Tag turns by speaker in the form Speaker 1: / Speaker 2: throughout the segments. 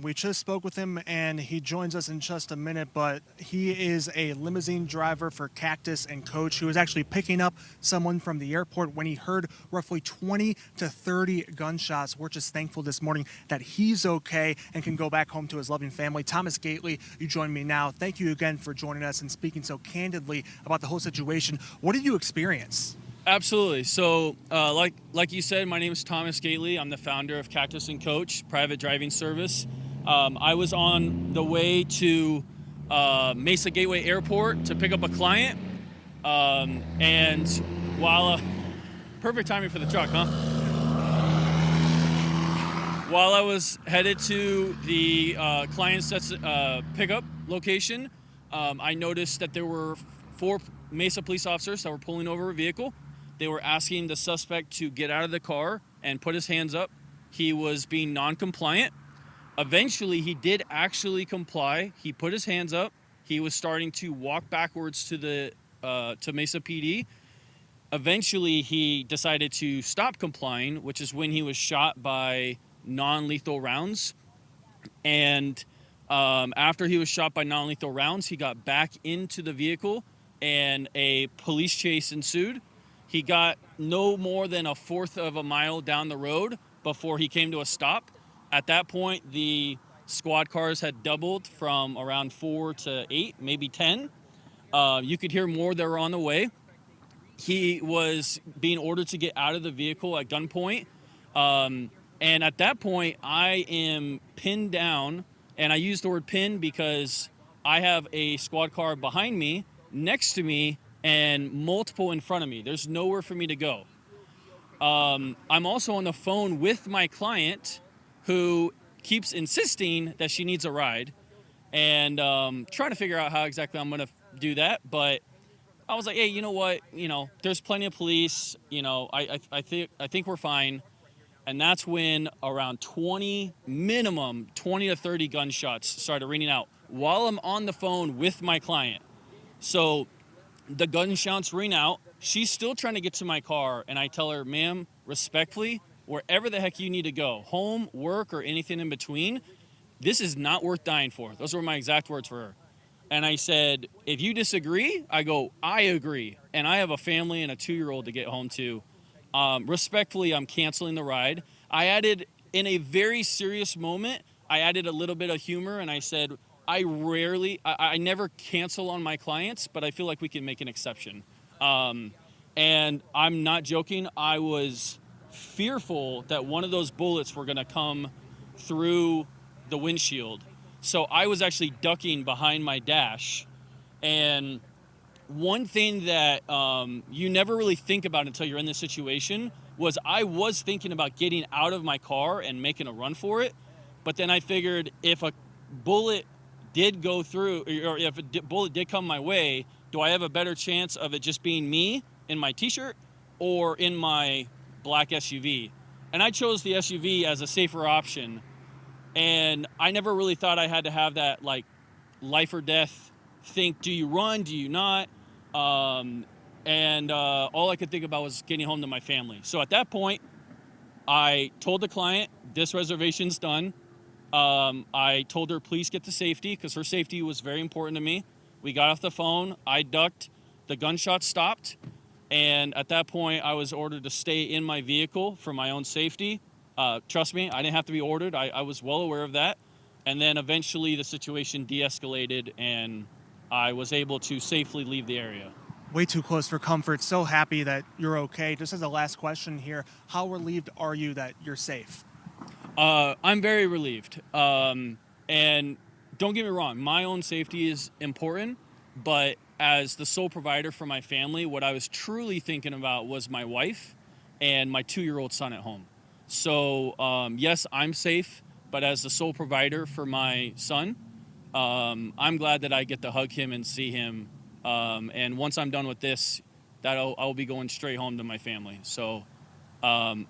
Speaker 1: We just spoke with him and he joins us in just a minute, but he is a limousine driver for Cactus and Coach who was actually picking up someone from the airport when he heard roughly 20 to 30 gunshots. We're just thankful this morning that he's okay and can go back home to his loving family. Thomas Gately, you join me now. Thank you again for joining us and speaking so candidly about the whole situation. What did you experience?
Speaker 2: Absolutely. So, like you said, my name is Thomas Gately. I'm the founder of Cactus and Coach, private driving service. I was on the way to Mesa Gateway Airport to pick up a client, and while perfect timing for the truck, huh? While I was headed to the client's pickup location, I noticed that there were 4 Mesa police officers that were pulling over a vehicle. They were asking the suspect to get out of the car and put his hands up. He was being non-compliant. Eventually, he did actually comply. He put his hands up. He was starting to walk backwards to Mesa PD. Eventually, he decided to stop complying, which is when he was shot by non-lethal rounds. And after he was shot by non-lethal rounds, he got back into the vehicle and a police chase ensued. He got no more than a fourth of a mile down the road before he came to a stop. At that point, the squad cars had doubled from around 4 to 8, maybe 10. You could hear more that were on the way. He was being ordered to get out of the vehicle at gunpoint. And at that point, I am pinned down. And I use the word pin because I have a squad car behind me, next to me, and multiple in front of me. There's nowhere for me to go. I'm also on the phone with my client who keeps insisting that she needs a ride, and trying to figure out how exactly I'm going to do that. But I was like, hey, you know what? There's plenty of police. I think we're fine. And that's when around 20 to 30 gunshots started ringing out while I'm on the phone with my client. So the gunshots ring out. She's still trying to get to my car, and I tell her, ma'am, respectfully, wherever the heck you need to go, home, work, or anything in between, this is not worth dying for. Those were my exact words for her. And I said, if you disagree, I agree. And I have a family and a 2-year-old to get home to. Respectfully, I'm canceling the ride. I added, in a very serious moment, I added a little bit of humor, and I said, I never cancel on my clients, but I feel like we can make an exception. And I'm not joking. I was fearful that one of those bullets were going to come through the windshield. So I was actually ducking behind my dash. And one thing that you never really think about until you're in this situation was I was thinking about getting out of my car and making a run for it. But then I figured if a bullet did go through, or if a bullet did come my way, do I have a better chance of it just being me in my t-shirt or in my black SUV? And I chose the SUV as a safer option. And I never really thought I had to have that like life or death think, do you run, do you not? And all I could think about was getting home to my family. So at that point, I told the client, this reservation's done. I told her, please get to safety, because her safety was very important to me. We got off the phone. I ducked. The gunshot stopped. And at that point, I was ordered to stay in my vehicle for my own safety. Trust me, I didn't have to be ordered. I was well aware of that. And then eventually the situation de-escalated, and I was able to safely leave the area.
Speaker 1: Way too close for comfort. So happy that you're okay. Just as a last question here, how relieved are you that you're safe?
Speaker 2: I'm very relieved. And don't get me wrong, my own safety is important, but as the sole provider for my family, what I was truly thinking about was my wife and my 2-year-old son at home. So, yes, I'm safe, but as the sole provider for my son, I'm glad that I get to hug him and see him. And once I'm done with this, I'll be going straight home to my family. So, one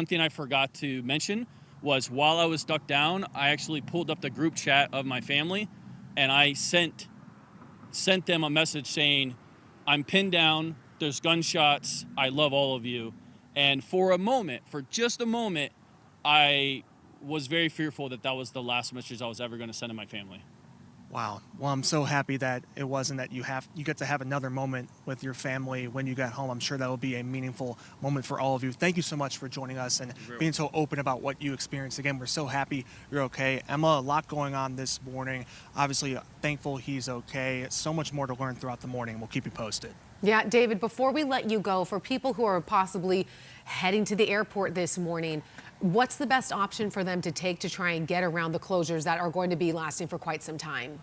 Speaker 2: thing I forgot to mention was while I was ducked down, I actually pulled up the group chat of my family, and I sent them a message saying, I'm pinned down, there's gunshots, I love all of you. And for just a moment, I was very fearful that that was the last message I was ever going to send to my family.
Speaker 1: Wow. Well, I'm so happy that it wasn't that you get to have another moment with your family when you get home. I'm sure that will be a meaningful moment for all of you. Thank you so much for joining us and being so open about what you experienced. Again, we're so happy you're okay. Emma, a lot going on this morning. Obviously, thankful he's okay. So much more to learn throughout the morning. We'll keep you posted.
Speaker 3: Yeah, David, before we let you go, for people who are possibly heading to the airport this morning, what's the best option for them to take to try and get around the closures that are going to be lasting for quite some time?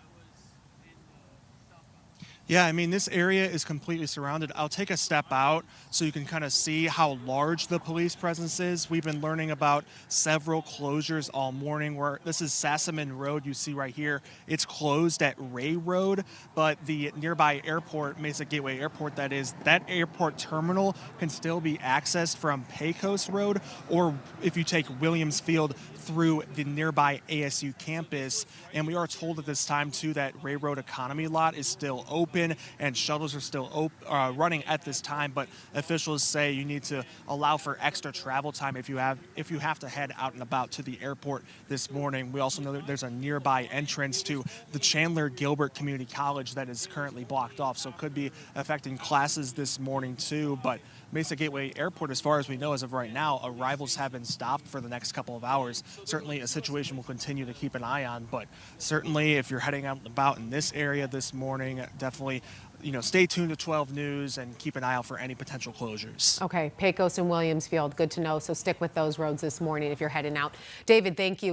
Speaker 1: Yeah, I mean, this area is completely surrounded. I'll take a step out so you can kind of see how large the police presence is. We've been learning about several closures all morning. This is Sassaman Road you see right here. It's closed at Ray Road, but the nearby airport, Mesa Gateway Airport, that airport terminal can still be accessed from Pecos Road, or if you take Williams Field through the nearby ASU campus. And we are told at this time, too, that Ray Road Economy Lot is still open and shuttles are still running at this time. But officials say you need to allow for extra travel time if you have to head out and about to the airport this morning. We also know that there's a nearby entrance to the Chandler Gilbert Community College that is currently blocked off, so it could be affecting classes this morning, too. But Mesa Gateway Airport, as far as we know as of right now, arrivals have been stopped for the next couple of hours. Certainly a situation we'll continue to keep an eye on, but certainly if you're heading out and about in this area this morning, definitely stay tuned to 12 News and keep an eye out for any potential closures.
Speaker 3: Okay, Pecos and Williams Field, good to know. So stick with those roads this morning if you're heading out. David, thank you.